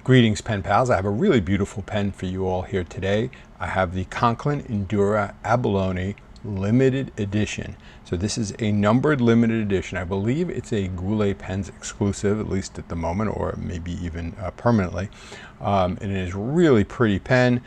Greetings, pen pals. I have a really beautiful pen for you all here today. I have the Conklin Endura Abalone limited edition. So this is a numbered limited edition. I believe it's a Goulet Pens exclusive, at least at the moment, or maybe even permanently. And it is a really pretty pen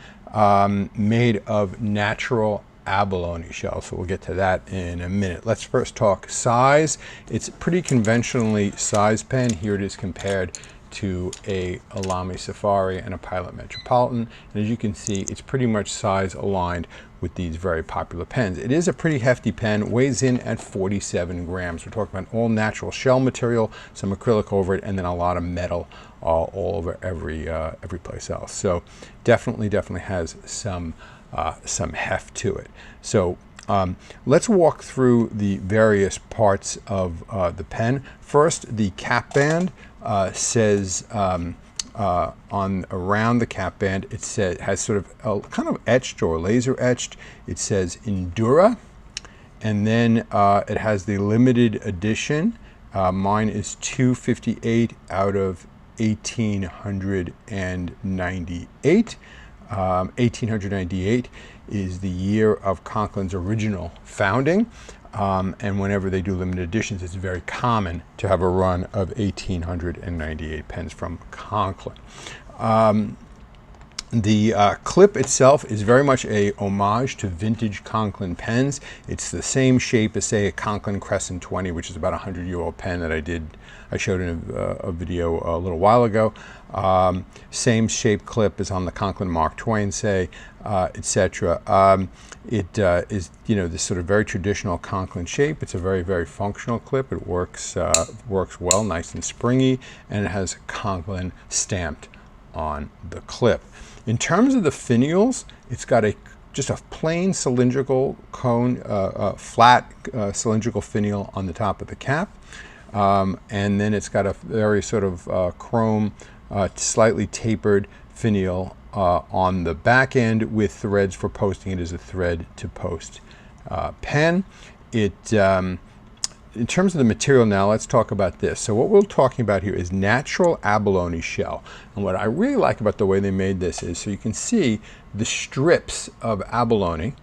made of natural abalone shell. So we'll get to that in a minute. Let's first talk size. It's a pretty conventionally sized pen. Here it is compared to a Lamy Safari and a Pilot Metropolitan. And as you can see, it's pretty much size aligned with these very popular pens. It is a pretty hefty pen, weighs in at 47 grams. We're talking about all natural shell material, some acrylic over it, and then a lot of metal all over every place else. So definitely has some heft to it. So let's walk through the various parts of the pen. First, the cap band says on around the cap band, it has sort of kind of etched or laser etched. It says Endura, and then it has the limited edition. Mine is 258 out of 1898. 1898 is the year of Conklin's original founding. And whenever they do limited editions, it's very common to have a run of 1898 pens from Conklin. The clip itself is very much a homage to vintage Conklin pens. It's the same shape as, say, a Conklin Crescent 20, which is about a 100-year-old pen that I showed in a video a little while ago. Same shape clip as on the Conklin Mark Twain, say, etc. It is, this sort of very traditional Conklin shape. It's a very functional clip. It works well, nice and springy, and it has Conklin stamped on the clip. In terms of the finials, it's got just a plain cylindrical cone, flat cylindrical finial on the top of the cap. And then it's got a very sort of chrome, slightly tapered finial on the back end with threads for posting it as a thread to post pen. In terms of the material now, let's talk about this. So what we're talking about here is natural abalone shell. And what I really like about the way they made this is, so you can see the strips of abalone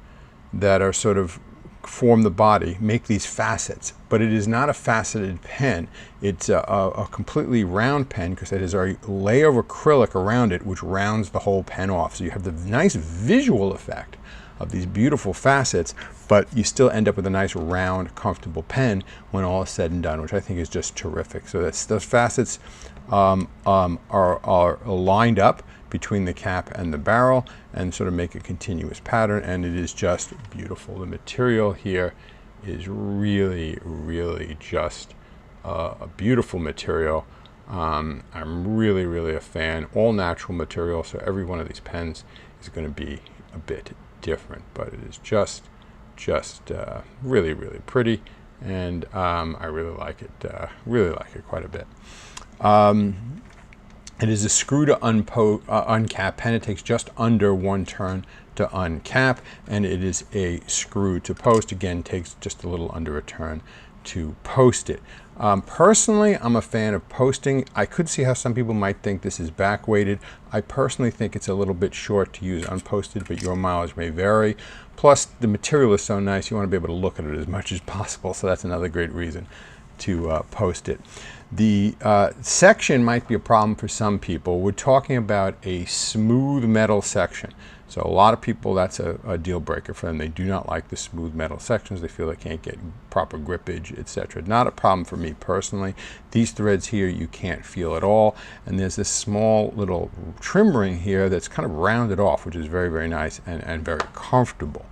that are sort of form the body, make these facets, but it is not a faceted pen. It's a completely round pen because it has a layer of acrylic around it which rounds the whole pen off. So you have the nice visual effect of these beautiful facets, but you still end up with a nice round, comfortable pen when all is said and done, which I think is just terrific. So those facets are lined up between the cap and the barrel and sort of make a continuous pattern, and it is just beautiful. The material here is really just a beautiful material. I'm really a fan. All natural material, so every one of these pens is going to be a bit different, but it is just really pretty, and I really like it quite a bit. It is a screw to uncap pen. It takes just under one turn to uncap, and it is a screw to post. Again, takes just a little under a turn to post it. Personally, I'm a fan of posting. I could see how some people might think this is back weighted. I personally think it's a little bit short to use unposted, but your mileage may vary. Plus, the material is so nice, you want to be able to look at it as much as possible, so that's another great reason to post it. The section might be a problem for some people. We're talking about a smooth metal section. So a lot of people, that's a deal breaker for them. They do not like the smooth metal sections. They feel they can't get proper grippage, etc. Not a problem for me personally. These threads here you can't feel at all. And there's this small little trim ring here that's kind of rounded off, which is very nice and very comfortable.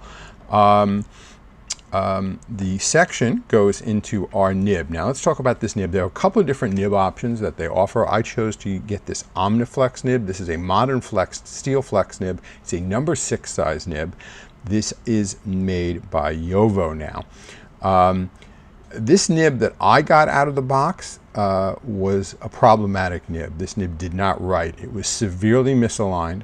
The section goes into our nib. Now let's talk about this nib. There are a couple of different nib options that they offer. I chose to get this Omniflex nib. This is a modern flex, steel flex nib. It's a number 6 size nib. This is made by Yovo now. This nib that I got out of the box was a problematic nib. This nib did not write. It was severely misaligned,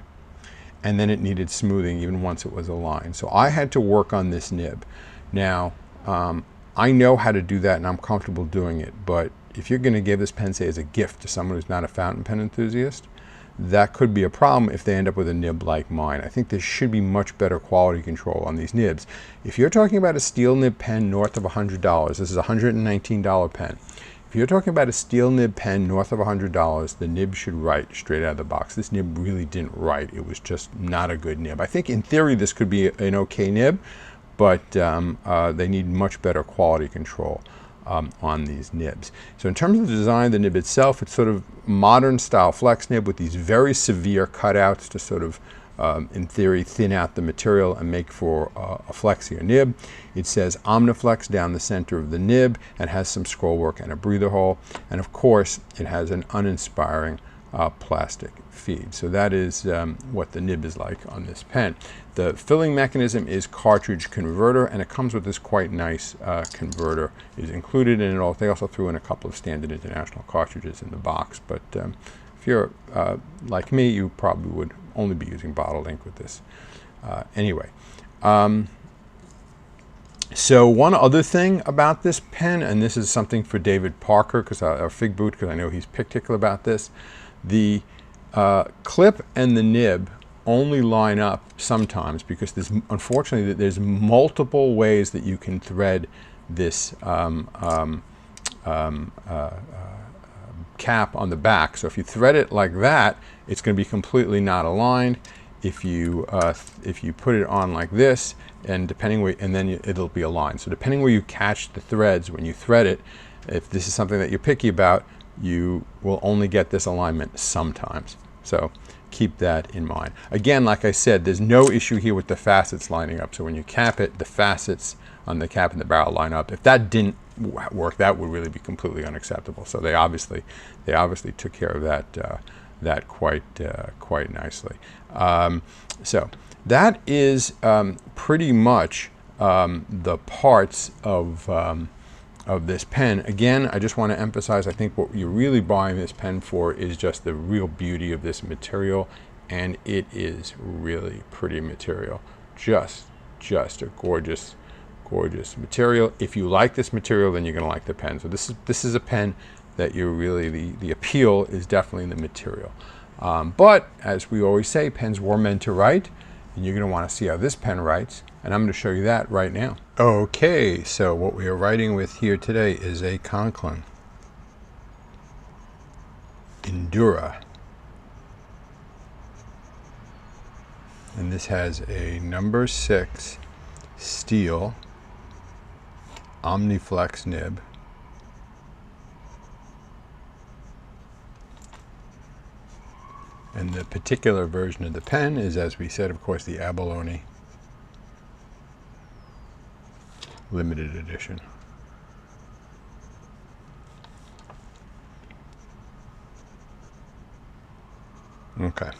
and then it needed smoothing even once it was aligned. So I had to work on this nib. Now, I know how to do that and I'm comfortable doing it, but if you're going to give this pen, say, as a gift to someone who's not a fountain pen enthusiast, that could be a problem if they end up with a nib like mine. I think there should be much better quality control on these nibs. If you're talking about a steel nib pen north of $100, this is a $119 pen. If you're talking about a steel nib pen north of $100, the nib should write straight out of the box. This nib really didn't write. It was just not a good nib. I think in theory this could be an okay nib, but they need much better quality control on these nibs. So in terms of the design of the nib itself, it's sort of modern style flex nib with these very severe cutouts to sort of, in theory, thin out the material and make for a flexier nib. It says Omniflex down the center of the nib and has some scroll work and a breather hole. And of course, it has an uninspiring plastic feed. So that is what the nib is like on this pen. The filling mechanism is cartridge converter, and it comes with this quite nice converter. It is included in it all. They also threw in a couple of standard international cartridges in the box, but if you're like me, you probably would only be using bottled ink with this. Anyway, so one other thing about this pen, and this is something for David Parker, or Fig Boot, because I know he's particular about this. The clip and the nib only line up sometimes because there's, unfortunately, there's multiple ways that you can thread this cap on the back. So if you thread it like that, it's going to be completely not aligned. If you put it on like this, and depending where, and then it'll be aligned. So depending where you catch the threads when you thread it, if this is something that you're picky about, you will only get this alignment sometimes. So keep that in mind. Again, like I said, there's no issue here with the facets lining up. So when you cap it, the facets on the cap and the barrel line up. If that didn't work, that would really be completely unacceptable. So they obviously took care of that quite nicely. So that is pretty much the parts of this pen. Again, I just want to emphasize, I think what you're really buying this pen for is just the real beauty of this material, and it is really pretty material. Just a gorgeous material. If you like this material, then you're going to like the pen. So this is a pen that you're really, the appeal is definitely in the material. But as we always say, pens were meant to write, and you're going to want to see how this pen writes, and I'm going to show you that right now. Okay, so what we are writing with here today is a Conklin Endura. And this has a number 6 steel Omniflex nib. And the particular version of the pen is, as we said, of course, the Abalone limited edition. Okay,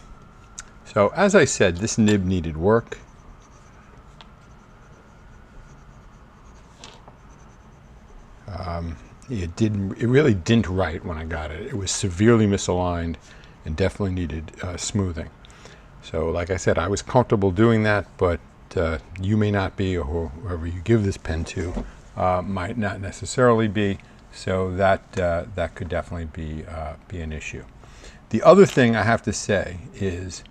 so as I said, this nib needed work. It really didn't write when I got it. It was severely misaligned and definitely needed smoothing. So like I said, I was comfortable doing that, but you may not be, or whoever you give this pen to might not necessarily be. So that could definitely be an issue. The other thing I have to say is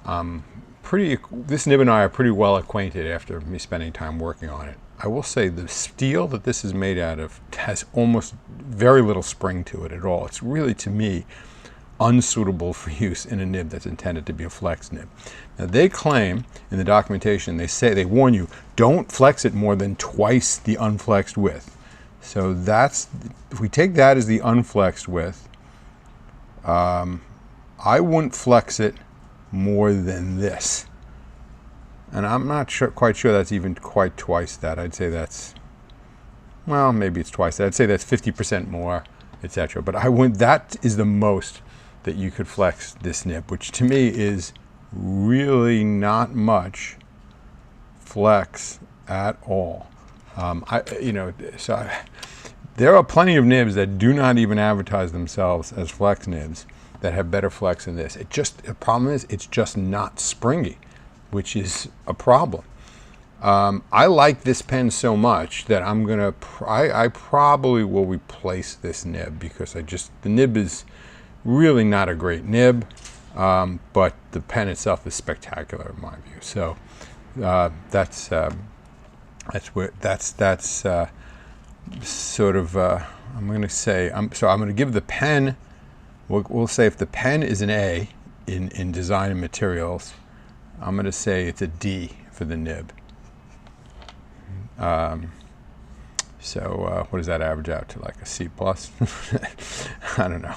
this nib and I are pretty well acquainted after me spending time working on it. I will say the steel that this is made out of has almost very little spring to it at all. It's really, to me, unsuitable for use in a nib that's intended to be a flex nib. Now they claim in the documentation, they warn you, don't flex it more than twice the unflexed width. So that's, if we take that as the unflexed width, I wouldn't flex it more than this. And I'm not quite sure that's even quite twice that. I'd say that's, well, maybe it's twice that. I'd say that's 50% more, etc. But that is the most that you could flex this nib, which to me is really not much flex at all. There are plenty of nibs that do not even advertise themselves as flex nibs that have better flex than this. The problem is it's just not springy, which is a problem. I like this pen so much that I probably will replace this nib because the nib is really not a great nib. but the pen itself is spectacular in my view. So that's sort of I'm going to say I'm going to give the pen. We'll say if the pen is an A in design and materials, I'm going to say it's a D for the nib. So what does that average out to, like a C plus? I don't know.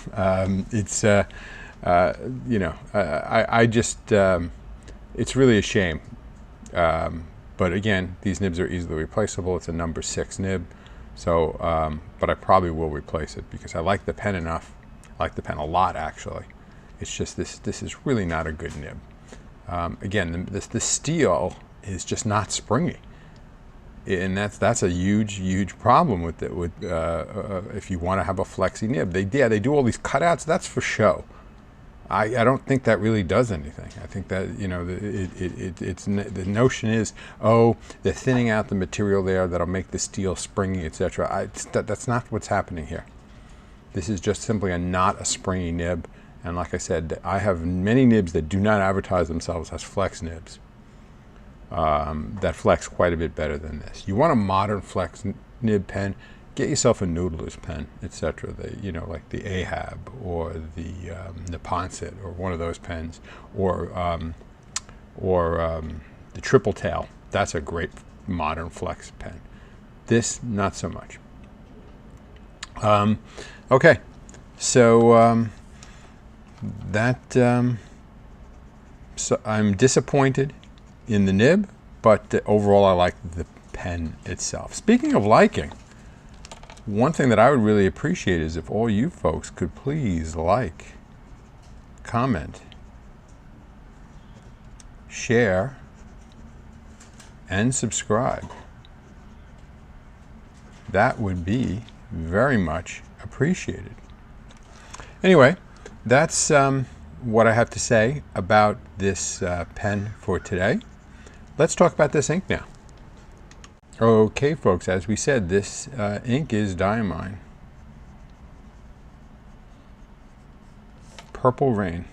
It's you know, I just it's really a shame. But again, these nibs are easily replaceable. It's a number 6 nib, so but I probably will replace it because I like the pen enough. I like the pen a lot, actually. It's just this is really not a good nib. Again, the steel is just not springy, and that's a huge problem with it. If you want to have a flexy nib, they do all these cutouts. That's for show. I don't think that really does anything. I think that, you know, the notion is, oh, they're thinning out the material there that'll make the steel springy, etc. That's not what's happening here. This is just simply not a springy nib. And like I said, I have many nibs that do not advertise themselves as flex nibs that flex quite a bit better than this. You want a modern flex nib pen, get yourself a Noodler's pen, etc. You know, like the Ahab or the Neponset or one of those pens, or the Triple Tail. That's a great modern flex pen. This, not so much. Okay, so so I'm disappointed in the nib, but overall I like the pen itself. Speaking of liking, one thing that I would really appreciate is if all you folks could please like, comment, share, and subscribe. That would be very much appreciated. Anyway, that's what I have to say about this pen for today. Let's talk about this ink now. Okay, folks, as we said, this ink is Diamine. Purple Rain.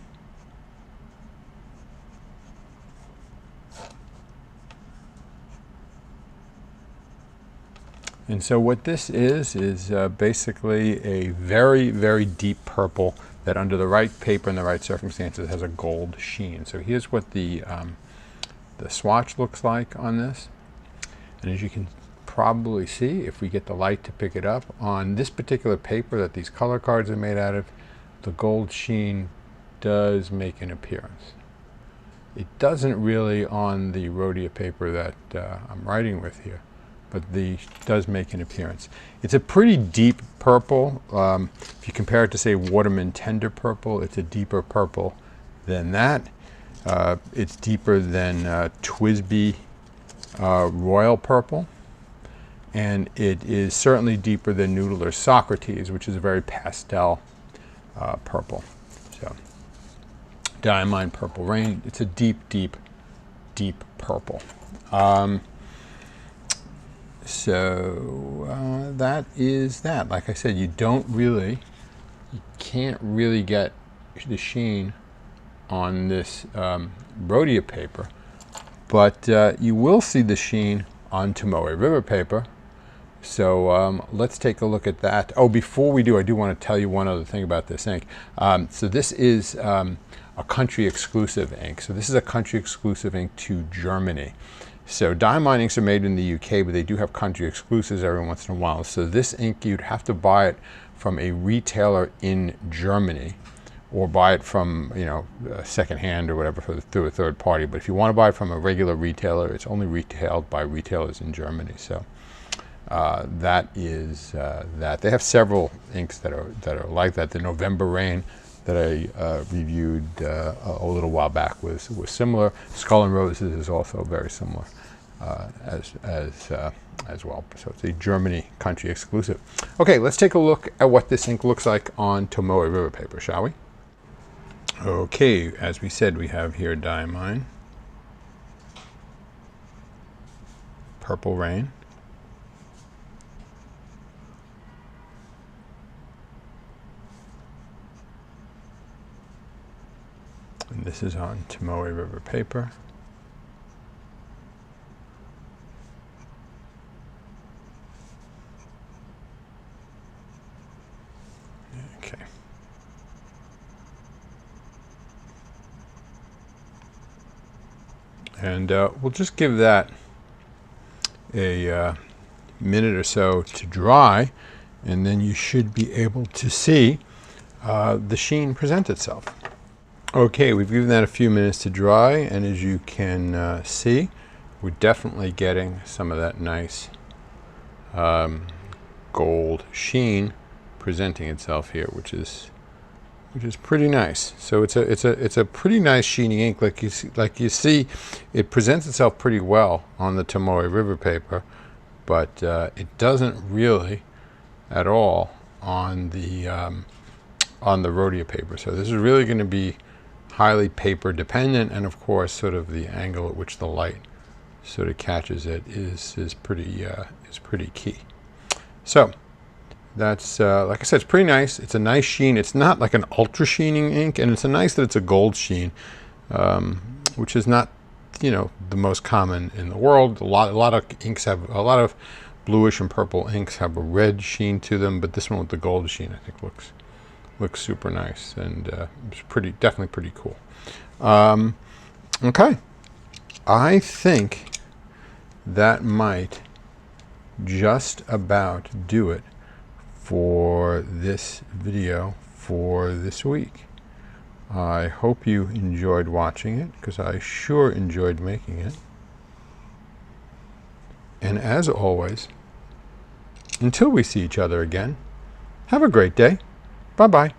And so what this is basically a very deep purple that under the right paper and the right circumstances has a gold sheen. So here's what the swatch looks like on this. And as you can probably see, if we get the light to pick it up, on this particular paper that these color cards are made out of, the gold sheen does make an appearance. It doesn't really on the Rhodia paper that I'm writing with here, but does make an appearance. It's a pretty deep purple. If you compare it to, say, Waterman Tender Purple, it's a deeper purple than that. It's deeper than TWSBI Royal Purple, and it is certainly deeper than Noodler's Socrates, which is a very pastel purple. So Diamine Purple Rain, it's a deep purple. So that is that. Like I said, you can't really get the sheen on this Rhodia paper, but you will see the sheen on Tomoe River paper. So let's take a look at that. Oh, before we do, I do want to tell you one other thing about this ink. So this is a country exclusive ink. So this is a country exclusive ink to Germany. So Diamine inks are made in the UK, but they do have country exclusives every once in a while. So this ink, you'd have to buy it from a retailer in Germany, or buy it from, you know, secondhand or whatever through a third party. But if you want to buy it from a regular retailer, it's only retailed by retailers in Germany. So that is that. They have several inks that are like that. The November Rain that I reviewed a little while back was similar. Skull and Roses is also very similar as well. So it's a Germany country exclusive. Okay, let's take a look at what this ink looks like on Tomoe River paper, shall we? Okay, as we said, we have here Diamine, Purple Rain, This is on Tomoe River paper. Okay. And we'll just give that a minute or so to dry, and then you should be able to see the sheen present itself. Okay, we've given that a few minutes to dry, and as you can see, we're definitely getting some of that nice gold sheen presenting itself here, which is pretty nice. So it's a pretty nice sheeny ink. Like you see, it presents itself pretty well on the Tomoe River paper, but it doesn't really at all on the Rhodia paper. So this is really going to be highly paper dependent, and of course, sort of the angle at which the light sort of catches it is pretty key. So that's like I said, it's pretty nice. It's a nice sheen. It's not like an ultra sheening ink, and it's a nice that it's a gold sheen, which is not, you know, the most common in the world. A lot of inks have a lot of bluish and purple inks have a red sheen to them, but this one with the gold sheen, I think, looks super nice, and it's definitely pretty cool. Okay, I think that might just about do it for this video for this week. I hope you enjoyed watching it, because I sure enjoyed making it. And as always, until we see each other again, have a great day. Bye-bye.